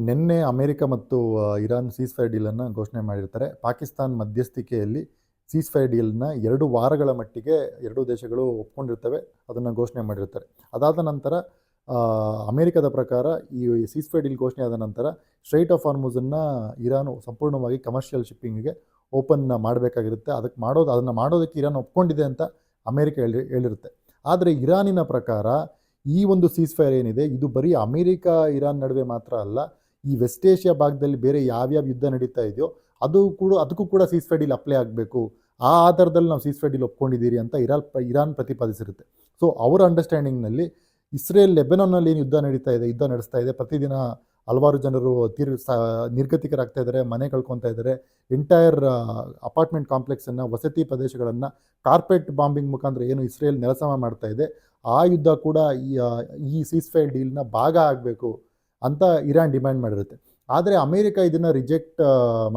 ನಿನ್ನೆ ಅಮೆರಿಕ ಮತ್ತು ಇರಾನ್ ಸೀಸ್‌ಫೈರ್ ಡೀಲನ್ನು ಘೋಷಣೆ ಮಾಡಿರ್ತಾರೆ. ಪಾಕಿಸ್ತಾನ್ ಮಧ್ಯಸ್ಥಿಕೆಯಲ್ಲಿ ಸೀಸ್‌ಫೈರ್ ಡೀಲ್‌ನ 2 ವಾರಗಳ ಮಟ್ಟಿಗೆ ಎರಡೂ ದೇಶಗಳು ಒಪ್ಕೊಂಡಿರ್ತವೆ. ಅದನ್ನು ಘೋಷಣೆ ಮಾಡಿರ್ತಾರೆ. ಅದಾದ ನಂತರ ಅಮೆರಿಕದ ಪ್ರಕಾರ ಈ ಸೀಸ್‌ಫೈರ್ ಡೀಲ್ ಘೋಷಣೆ ಆದ ನಂತರ ಸ್ಟ್ರೈಟ್ ಆಫ್ ಹಾರ್ಮುಜನ್ನು ಇರಾನು ಸಂಪೂರ್ಣವಾಗಿ ಕಮರ್ಷಿಯಲ್ ಶಿಪ್ಪಿಂಗಿಗೆ ಓಪನ್ ಮಾಡಬೇಕಾಗಿರುತ್ತೆ. ಅದನ್ನು ಮಾಡೋದಕ್ಕೆ ಇರಾನ್ ಒಪ್ಕೊಂಡಿದೆ ಅಂತ ಅಮೆರಿಕ ಹೇಳಿರುತ್ತೆ. ಆದರೆ ಇರಾನಿನ ಪ್ರಕಾರ ಈ ಒಂದು ಸೀಸ್‌ಫೈರ್ ಏನಿದೆ ಇದು ಬರೀ ಅಮೆರಿಕ ಇರಾನ್ ನಡುವೆ ಮಾತ್ರ ಅಲ್ಲ, ಈ ವೆಸ್ಟ್ ಏಷ್ಯಾ ಭಾಗದಲ್ಲಿ ಬೇರೆ ಯಾವ್ಯಾವ ಯುದ್ಧ ನಡೀತಾ ಇದೆಯೋ ಅದಕ್ಕೂ ಕೂಡ ಸೀಸ್‌ಫೈರ್ ಡೀಲ್ ಅಪ್ಲೈ ಆಗಬೇಕು. ಆ ಆಧಾರದಲ್ಲಿ ನಾವು ಸೀಸ್‌ಫೈರ್ ಡೀಲ್ ಒಪ್ಕೊಂಡಿದ್ದೀರಿ ಅಂತ ಇರಾನ್ ಪ್ರತಿಪಾದಿಸಿರುತ್ತೆ. ಸೊ ಅವರ ಅಂಡರ್ಸ್ಟ್ಯಾಂಡಿಂಗ್ನಲ್ಲಿ ಇಸ್ರೇಲ್ ಲೆಬನಾನ್ನಲ್ಲಿ ಏನು ಯುದ್ಧ ನಡೆಸ್ತಾ ಇದೆ, ಪ್ರತಿದಿನ ಹಲವಾರು ಜನರು ನಿರ್ಗತಿಕರಾಗ್ತಾ ಇದ್ದಾರೆ, ಮನೆ ಕಳ್ಕೊತಾ ಇದ್ದಾರೆ. ಎಂಟೈರ್ ಅಪಾರ್ಟ್ಮೆಂಟ್ ಕಾಂಪ್ಲೆಕ್ಸನ್ನು, ವಸತಿ ಪ್ರದೇಶಗಳನ್ನು ಕಾರ್ಪೆಟ್ ಬಾಂಬಿಂಗ್ ಮುಖಾಂತರ ಏನು ಇಸ್ರೇಲ್ ನೆಲಸಮ ಮಾಡ್ತಾ ಇದೆ, ಆ ಯುದ್ಧ ಕೂಡ ಈ ಸೀಸ್‌ಫೈರ್ ಡೀಲ್ನ ಭಾಗ ಆಗಬೇಕು ಅಂತ ಇರಾನ್ ಡಿಮ್ಯಾಂಡ್ ಮಾಡಿರುತ್ತೆ. ಆದರೆ ಅಮೆರಿಕ ಇದನ್ನು ರಿಜೆಕ್ಟ್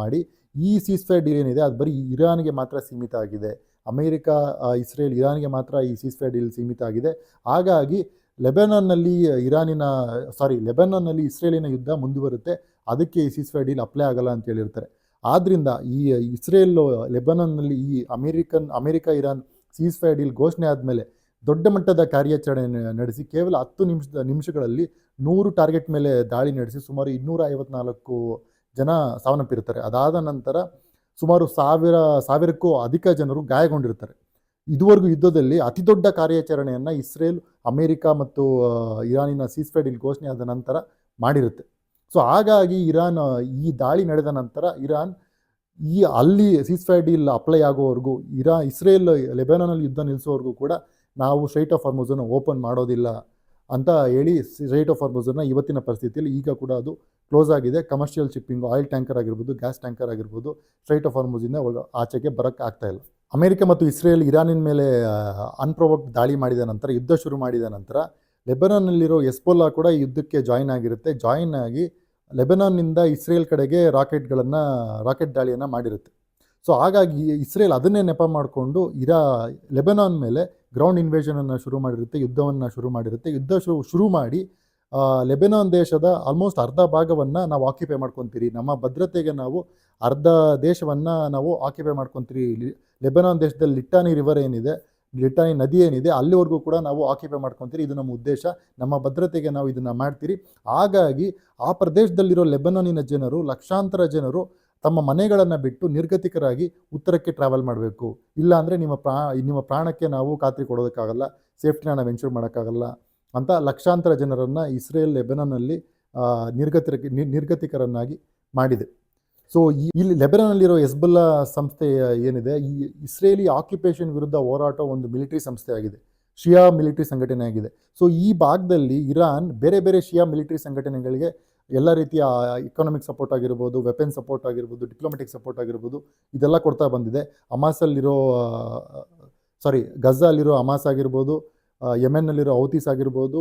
ಮಾಡಿ ಈ ಸೀಸ್‌ಫೈರ್ ಡೀಲ್ ಏನಿದೆ ಅದು ಬರೀ ಇರಾನ್ಗೆ ಮಾತ್ರ ಸೀಮಿತ ಆಗಿದೆ. ಅಮೆರಿಕ, ಇಸ್ರೇಲ್, ಇರಾನ್ಗೆ ಮಾತ್ರ ಈ ಸೀಸ್‌ಫೈರ್ ಡೀಲ್ ಸೀಮಿತ ಆಗಿದೆ. ಹಾಗಾಗಿ ಲೆಬನಾನ್ನಲ್ಲಿ ಇಸ್ರೇಲಿನ ಯುದ್ಧ ಮುಂದುವರುತ್ತೆ, ಅದಕ್ಕೆ ಈ ಸೀಸ್‌ಫೈರ್ ಡೀಲ್ ಅಪ್ಲೈ ಆಗಲ್ಲ ಅಂತ ಹೇಳಿರ್ತಾರೆ. ಆದ್ದರಿಂದ ಈ ಇಸ್ರೇಲ್ ಲೆಬನಾನ್ನಲ್ಲಿ ಈ ಅಮೆರಿಕ ಇರಾನ್ ಸೀಸ್‌ಫೈರ್ ಡೀಲ್ ಘೋಷಣೆ ಆದಮೇಲೆ ದೊಡ್ಡ ಮಟ್ಟದ ಕಾರ್ಯಾಚರಣೆ ನಡೆಸಿ ಕೇವಲ 10 ನಿಮಿಷಗಳಲ್ಲಿ 100 ಟಾರ್ಗೆಟ್ ಮೇಲೆ ದಾಳಿ ನಡೆಸಿ ಸುಮಾರು 254 ಜನ ಸಾವನ್ನಪ್ಪಿರ್ತಾರೆ. ಅದಾದ ನಂತರ ಸುಮಾರು ಸಾವಿರಕ್ಕೂ ಅಧಿಕ ಜನರು ಗಾಯಗೊಂಡಿರ್ತಾರೆ. ಇದುವರೆಗೂ ಯುದ್ಧದಲ್ಲಿ ಅತಿ ದೊಡ್ಡ ಕಾರ್ಯಾಚರಣೆಯನ್ನು ಇಸ್ರೇಲ್, ಅಮೆರಿಕ ಮತ್ತು ಇರಾನಿನ ಸೀಸ್‌ಫೈರ್ ಡೀಲ್ ಘೋಷಣೆ ಆದ ನಂತರ ಮಾಡಿರುತ್ತೆ. ಸೊ ಹಾಗಾಗಿ ಈ ದಾಳಿ ನಡೆದ ನಂತರ ಇರಾನ್ ಅಲ್ಲಿ ಸೀಸ್‌ಫೈರ್ ಡೀಲ್ ಅಪ್ಲೈ ಆಗೋವರೆಗೂ ಇಸ್ರೇಲ್ ಲೆಬನಾನ್ನಲ್ಲಿ ಯುದ್ಧ ನಿಲ್ಲಿಸೋವರೆಗೂ ಕೂಡ ನಾವು ಸ್ಟ್ರೈಟ್ ಆಫ್ ಹಾರ್ಮುಜನ್ನು ಓಪನ್ ಮಾಡೋದಿಲ್ಲ ಅಂತ ಹೇಳಿ ಸ್ಟ್ರೈಟ್ ಆಫ್ ಹಾರ್ಮುಜನ್ನು ಇವತ್ತಿನ ಪರಿಸ್ಥಿತಿಯಲ್ಲಿ ಈಗ ಕೂಡ ಅದು ಕ್ಲೋಸ್ ಆಗಿದೆ. ಕಮರ್ಷಿಯಲ್ ಶಿಪ್ಪಿಂಗು, ಆಯಿಲ್ ಟ್ಯಾಂಕರ್ ಆಗಿರ್ಬೋದು, ಗ್ಯಾಸ್ ಟ್ಯಾಂಕರ್ ಆಗಿರ್ಬೋದು, ಸ್ಟ್ರೈಟ್ ಆಫ್ ಹಾರ್ಮುಜಿಂದ ಆಚೆಗೆ ಬರೋಕ್ಕೆ ಆಗ್ತಾ ಇಲ್ಲ. ಅಮೆರಿಕ ಮತ್ತು ಇಸ್ರೇಲ್ ಇರಾನಿನ ಮೇಲೆ ಅನ್ಪ್ರೊವೋಕ್ಡ್ ದಾಳಿ ಮಾಡಿದ ನಂತರ, ಯುದ್ಧ ಶುರು ಮಾಡಿದ ನಂತರ ಲೆಬನಾನ್ನಲ್ಲಿರೋ ಹೆಜ್ಬೊಲ್ಲಾ ಕೂಡ ಈ ಯುದ್ಧಕ್ಕೆ ಜಾಯಿನ್ ಆಗಿರುತ್ತೆ. ಜಾಯಿನ್ ಆಗಿ ಲೆಬನಾನ್ನಿಂದ ಇಸ್ರೇಲ್ ಕಡೆಗೆ ರಾಕೆಟ್ ದಾಳಿಯನ್ನು ಮಾಡಿರುತ್ತೆ. ಸೊ ಹಾಗಾಗಿ ಇಸ್ರೇಲ್ ಅದನ್ನೇ ನೆಪ ಮಾಡಿಕೊಂಡು ಲೆಬನಾನ್ ಮೇಲೆ ಗ್ರೌಂಡ್ ಇನ್ವೇಷನನ್ನು ಶುರು ಮಾಡಿರುತ್ತೆ, ಯುದ್ಧವನ್ನು ಶುರು ಮಾಡಿರುತ್ತೆ. ಶುರು ಮಾಡಿ ಲೆಬನಾನ್ ದೇಶದ ಆಲ್ಮೋಸ್ಟ್ ಅರ್ಧ ಭಾಗವನ್ನು ನಾವು ಆಕ್ಯುಪೈ ಮಾಡ್ಕೊತೀರಿ, ನಮ್ಮ ಭದ್ರತೆಗೆ ನಾವು ಅರ್ಧ ದೇಶವನ್ನು ನಾವು ಆಕ್ಯುಪೈ ಮಾಡ್ಕೊತೀರಿ, ಲೆಬನಾನ್ ದೇಶದಲ್ಲಿ ಲಿಟಾನಿ ನದಿ ಏನಿದೆ ಅಲ್ಲಿವರೆಗೂ ಕೂಡ ನಾವು ಆಕ್ಯುಪೈ ಮಾಡ್ಕೊತೀರಿ, ಇದು ನಮ್ಮ ಉದ್ದೇಶ, ನಮ್ಮ ಭದ್ರತೆಗೆ ನಾವು ಇದನ್ನು ಮಾಡ್ತೀರಿ. ಹಾಗಾಗಿ ಆ ಪ್ರದೇಶದಲ್ಲಿರೋ ಲೆಬನಾನಿನ ಜನರು, ಲಕ್ಷಾಂತರ ಜನರು ತಮ್ಮ ಮನೆಗಳನ್ನು ಬಿಟ್ಟು ನಿರ್ಗತಿಕರಾಗಿ ಉತ್ತರಕ್ಕೆ ಟ್ರಾವೆಲ್ ಮಾಡಬೇಕು. ಇಲ್ಲಾಂದರೆ ನಿಮ್ಮ ಪ್ರಾಣಕ್ಕೆ ನಾವು ಖಾತ್ರಿ ಕೊಡೋದಕ್ಕಾಗಲ್ಲ, ಸೇಫ್ಟಿನ ನಾವು ಎನ್ಶೂರ್ ಮಾಡೋಕ್ಕಾಗಲ್ಲ ಅಂತ ಲಕ್ಷಾಂತರ ಜನರನ್ನು ಇಸ್ರೇಲ್ ಲೆಬನಾನ್ನಲ್ಲಿ ನಿರ್ಗತಿಕರನ್ನಾಗಿ ಮಾಡಿದೆ. ಸೊ ಇಲ್ಲಿ ಲೆಬನಾನ್ನಲ್ಲಿರೋ ಹೆಜ್ಬೊಲ್ಲಾ ಸಂಸ್ಥೆ ಏನಿದೆ, ಈ ಇಸ್ರೇಲಿ ಆಕ್ಯುಪೇಷನ್ ವಿರುದ್ಧ ಹೋರಾಟ ಒಂದು ಮಿಲಿಟರಿ ಸಂಸ್ಥೆ ಆಗಿದೆ, ಶಿಯಾ ಮಿಲಿಟರಿ ಸಂಘಟನೆ ಆಗಿದೆ. ಸೊ ಈ ಭಾಗದಲ್ಲಿ ಇರಾನ್ ಬೇರೆ ಬೇರೆ ಶಿಯಾ ಮಿಲಿಟರಿ ಸಂಘಟನೆಗಳಿಗೆ ಎಲ್ಲ ರೀತಿಯ ಎಕನಾಮಿಕ್ ಸಪೋರ್ಟ್ ಆಗಿರ್ಬೋದು, ವೆಪನ್ ಸಪೋರ್ಟ್ ಆಗಿರ್ಬೋದು, ಡಿಪ್ಲೊಮೆಟಿಕ್ ಸಪೋರ್ಟ್ ಆಗಿರ್ಬೋದು, ಇದೆಲ್ಲ ಕೊಡ್ತಾ ಬಂದಿದೆ. ಗಜಾಲಿರೋ ಹಮಾಸ್ ಆಗಿರ್ಬೋದು, ಯೆಮೆನ್ನಲ್ಲಿರೋ ಹೌತೀಸ್ ಆಗಿರ್ಬೋದು,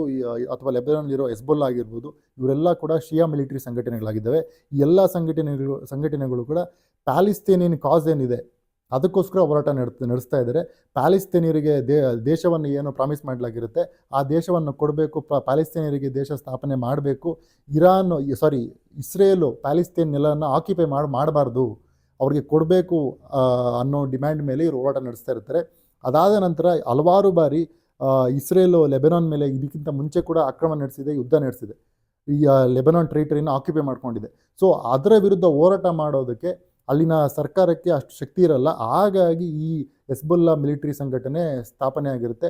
ಅಥವಾ ಲೆಬನಾನ್ನಲ್ಲಿರೋ ಹೆಜ್ಬೊಲ್ಲಾ ಆಗಿರ್ಬೋದು, ಇವರೆಲ್ಲ ಕೂಡ ಶಿಯಾ ಮಿಲಿಟರಿ ಸಂಘಟನೆಗಳಾಗಿದ್ದಾವೆ. ಈ ಎಲ್ಲ ಸಂಘಟನೆಗಳು ಕೂಡ ಪ್ಯಾಲಿಸ್ತೀನಿಯನ್ ಕಾಸ್ ಏನಿದೆ ಅದಕ್ಕೋಸ್ಕರ ಹೋರಾಟ ನಡೆಸ್ತಾ ಇದ್ದಾರೆ. ಪ್ಯಾಲಿಸ್ತೀನಿಯರಿಗೆ ದೇಶವನ್ನು ಏನು ಪ್ರಾಮಿಸ್ ಮಾಡಲಾಗಿರುತ್ತೆ ಆ ದೇಶವನ್ನು ಕೊಡಬೇಕು, ಪ್ಯಾಲಿಸ್ತೀನಿಯರಿಗೆ ದೇಶ ಸ್ಥಾಪನೆ ಮಾಡಬೇಕು, ಇಸ್ರೇಲು ಪ್ಯಾಲಿಸ್ತೀನ್ ನೆಲವನ್ನು ಆಕ್ಯುಪೈ ಮಾಡಬಾರ್ದು, ಅವ್ರಿಗೆ ಕೊಡಬೇಕು ಅನ್ನೋ ಡಿಮ್ಯಾಂಡ್ ಮೇಲೆ ಇವರು ಹೋರಾಟ ನಡೆಸ್ತಾ ಇರ್ತಾರೆ. ಅದಾದ ನಂತರ ಹಲವಾರು ಬಾರಿ ಇಸ್ರೇಲು ಲೆಬನಾನ್ ಮೇಲೆ ಇದಕ್ಕಿಂತ ಮುಂಚೆ ಕೂಡ ಆಕ್ರಮಣ ನಡೆಸಿದೆ, ಯುದ್ಧ ನಡೆಸಿದೆ, ಈ ಲೆಬನಾನ್ ಟೆರಿಟರಿನ ಆಕ್ಯುಪೈ ಮಾಡ್ಕೊಂಡಿದೆ. ಸೊ ಅದರ ವಿರುದ್ಧ ಹೋರಾಟ ಮಾಡೋದಕ್ಕೆ ಅಲ್ಲಿನ ಸರ್ಕಾರಕ್ಕೆ ಅಷ್ಟು ಶಕ್ತಿ ಇರಲ್ಲ. ಹಾಗಾಗಿ ಈ ಹೆಜ್ಬೊಲ್ಲಾ ಮಿಲಿಟರಿ ಸಂಘಟನೆ ಸ್ಥಾಪನೆ ಆಗಿರುತ್ತೆ.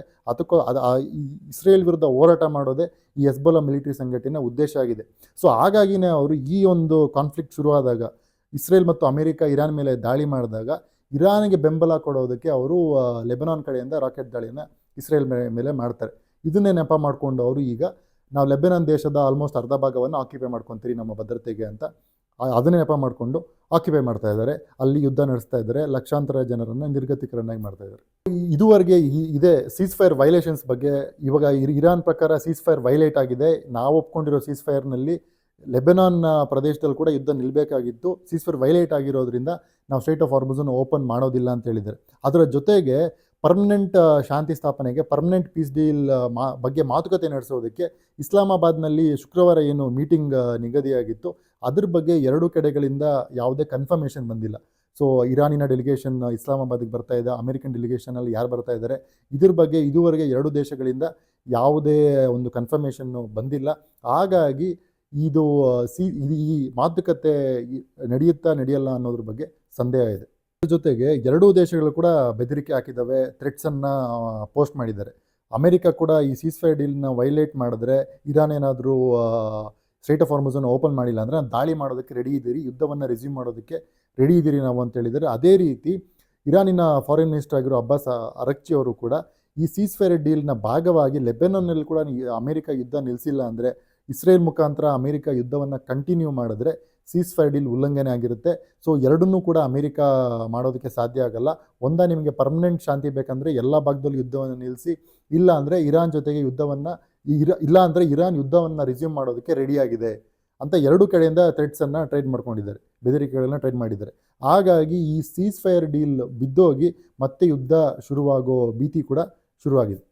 ಇಸ್ರೇಲ್ ವಿರುದ್ಧ ಹೋರಾಟ ಮಾಡೋದೇ ಈ ಹೆಜ್ಬೊಲ್ಲಾ ಮಿಲಿಟರಿ ಸಂಘಟನೆ ಉದ್ದೇಶ ಆಗಿದೆ. ಸೊ ಹಾಗಾಗಿನೇ ಅವರು ಈ ಒಂದು ಕಾನ್ಫ್ಲಿಕ್ಟ್ ಶುರುವಾದಾಗ, ಇಸ್ರೇಲ್ ಮತ್ತು ಅಮೆರಿಕ ಇರಾನ್ ಮೇಲೆ ದಾಳಿ ಮಾಡಿದಾಗ ಇರಾನ್ಗೆ ಬೆಂಬಲ ಕೊಡೋದಕ್ಕೆ ಅವರು ಲೆಬನಾನ್ ಕಡೆಯಿಂದ ರಾಕೆಟ್ ದಾಳಿಯನ್ನು ಇಸ್ರೇಲ್ ಮೇಲೆ ಮಾಡ್ತಾರೆ. ಇದನ್ನೇ ನೆಪ ಮಾಡಿಕೊಂಡು ಅವರು ಈಗ ನಾವು ಲೆಬನಾನ್ ದೇಶದ ಆಲ್ಮೋಸ್ಟ್ ಅರ್ಧ ಭಾಗವನ್ನು ಆಕ್ಯುಪೈ ಮಾಡ್ಕೊತೀರಿ ನಮ್ಮ ಭದ್ರತೆಗೆ ಅಂತ ಅದನ್ನೇ ನೆಪ ಮಾಡಿಕೊಂಡು ಆಕ್ಯುಪೈ ಮಾಡ್ತಾ ಇದ್ದಾರೆ, ಅಲ್ಲಿ ಯುದ್ಧ ನಡೆಸ್ತಾ ಇದ್ದಾರೆ, ಲಕ್ಷಾಂತರ ಜನರನ್ನು ನಿರ್ಗತಿಕರನ್ನಾಗಿ ಮಾಡ್ತಾ ಇದ್ದಾರೆ. ಇದುವರೆಗೆ ಇದೇ ಸೀಸ್‌ಫೈರ್ ವೈಲೇಷನ್ಸ್ ಬಗ್ಗೆ. ಇವಾಗ ಇರಾನ್ ಪ್ರಕಾರ ಸೀಸ್‌ಫೈರ್ ವೈಲೇಟ್ ಆಗಿದೆ, ನಾವು ಒಪ್ಕೊಂಡಿರೋ ಸೀಸ್‌ಫೈರ್ನಲ್ಲಿ ಲೆಬನಾನ್ ಪ್ರದೇಶದಲ್ಲಿ ಕೂಡ ಯುದ್ಧ ನಿಲ್ಲಬೇಕಾಗಿತ್ತು, ಸೀಸ್‌ಫೈರ್ ವೈಲೇಟ್ ಆಗಿರೋದ್ರಿಂದ ನಾವು ಸ್ಟ್ರೈಟ್ ಆಫ್ ಹಾರ್ಮುಜನ್ನು ಓಪನ್ ಮಾಡೋದಿಲ್ಲ ಅಂತ ಹೇಳಿದ್ದಾರೆ. ಅದರ ಜೊತೆಗೆ ಪರ್ಮನೆಂಟ್ ಶಾಂತಿ ಸ್ಥಾಪನೆಗೆ, ಪರ್ಮನೆಂಟ್ ಪೀಸ್ ಡೀಲ್ ಬಗ್ಗೆ ಮಾತುಕತೆ ನಡೆಸೋದಕ್ಕೆ ಇಸ್ಲಾಮಾಬಾದ್ನಲ್ಲಿ ಶುಕ್ರವಾರ ಏನು ಮೀಟಿಂಗ್ ನಿಗದಿಯಾಗಿತ್ತು, ಅದ್ರ ಬಗ್ಗೆ ಎರಡೂ ಕಡೆಗಳಿಂದ ಯಾವುದೇ ಕನ್ಫರ್ಮೇಷನ್ ಬಂದಿಲ್ಲ. ಸೊ ಇರಾನಿನ ಡೆಲಿಗೇಷನ್ ಇಸ್ಲಾಮಾಬಾದಿಗೆ ಬರ್ತಾ ಇದೆ, ಅಮೆರಿಕನ್ ಡೆಲಿಗೇಷನಲ್ಲಿ ಯಾರು ಬರ್ತಾ ಇದ್ದಾರೆ, ಇದ್ರ ಬಗ್ಗೆ ಇದುವರೆಗೆ ಎರಡು ದೇಶಗಳಿಂದ ಯಾವುದೇ ಒಂದು ಕನ್ಫರ್ಮೇಷನ್ನು ಬಂದಿಲ್ಲ. ಹಾಗಾಗಿ ಇದು ಈ ಮಾತುಕತೆ ನಡೆಯುತ್ತಾ ನಡೆಯಲ್ಲ ಅನ್ನೋದ್ರ ಬಗ್ಗೆ ಸಂದೇಹ ಇದೆ. ಅದ್ರ ಜೊತೆಗೆ ಎರಡೂ ದೇಶಗಳು ಕೂಡ ಬೆದರಿಕೆ ಹಾಕಿದ್ದಾವೆ, ಥ್ರೆಟ್ಸನ್ನು ಪೋಸ್ಟ್ ಮಾಡಿದ್ದಾರೆ. ಅಮೆರಿಕ ಕೂಡ ಈ ಸೀಸ್ಫೈರ್ ಡೀಲ್ನ ವೈಲೇಟ್ ಮಾಡಿದ್ರೆ, ಇರಾನ್ ಏನಾದರೂ ಸ್ಟ್ರೈಟ್ ಆಫ್ ಹಾರ್ಮುಜನ್ನು ಓಪನ್ ಮಾಡಿಲ್ಲ ಅಂದರೆ ದಾಳಿ ಮಾಡೋದಕ್ಕೆ ರೆಡಿ ಇದ್ದೀರಿ, ಯುದ್ಧವನ್ನು ರೆಸ್ಯೂಮ್ ಮಾಡೋದಕ್ಕೆ ರೆಡಿ ಇದ್ದೀರಿ ನಾವು ಅಂತ ಹೇಳಿದ್ದಾರೆ. ಅದೇ ರೀತಿ ಇರಾನಿನ ಫಾರಿನ್ ಮಿನಿಸ್ಟರ್ ಆಗಿರೋ ಅಬ್ಬಾಸ್ ಅರಕ್ಚಿ ಅವರು ಕೂಡ ಈ ಸೀಸ್ಫೈರ್ ಡೀಲ್ನ ಭಾಗವಾಗಿ ಲೆಬನಾನ್ನಲ್ಲಿ ಕೂಡ ಅಮೆರಿಕ ಯುದ್ಧ ನಿಲ್ಲಿಸಿಲ್ಲ ಅಂದರೆ, ಇಸ್ರೇಲ್ ಮುಖಾಂತರ ಅಮೆರಿಕ ಯುದ್ಧವನ್ನು ಕಂಟಿನ್ಯೂ ಮಾಡಿದ್ರೆ ಸೀಸ್ಫೈರ್ ಡೀಲ್ ಉಲ್ಲಂಘನೆ ಆಗಿರುತ್ತೆ. ಸೊ ಎರಡನ್ನೂ ಕೂಡ ಅಮೆರಿಕ ಮಾಡೋದಕ್ಕೆ ಸಾಧ್ಯ ಆಗಲ್ಲ. ನಿಮಗೆ ಪರ್ಮನೆಂಟ್ ಶಾಂತಿ ಬೇಕಂದರೆ ಎಲ್ಲ ಭಾಗದಲ್ಲೂ ಯುದ್ಧವನ್ನು ನಿಲ್ಲಿಸಿ, ಇಲ್ಲ ಅಂದರೆ ಇರಾನ್ ಜೊತೆಗೆ ಇಲ್ಲ ಅಂದರೆ ಇರಾನ್ ಯುದ್ಧವನ್ನು ರಿಸ್ಯೂಮ್ ಮಾಡೋದಕ್ಕೆ ರೆಡಿಯಾಗಿದೆ ಅಂತ ಎರಡೂ ಕಡೆಯಿಂದ ಥ್ರೆಟ್ಸನ್ನು ಟ್ರೇಡ್ ಮಾಡ್ಕೊಂಡಿದ್ದಾರೆ, ಬೆದರಿಕೆಗಳನ್ನ ಟ್ರೇಡ್ ಮಾಡಿದ್ದಾರೆ. ಹಾಗಾಗಿ ಈ ಸೀಸ್ ಫೈರ್ ಡೀಲ್ ಬಿದ್ದೋಗಿ ಮತ್ತೆ ಯುದ್ಧ ಶುರುವಾಗೋ ಭೀತಿ ಕೂಡ ಶುರುವಾಗಿದೆ.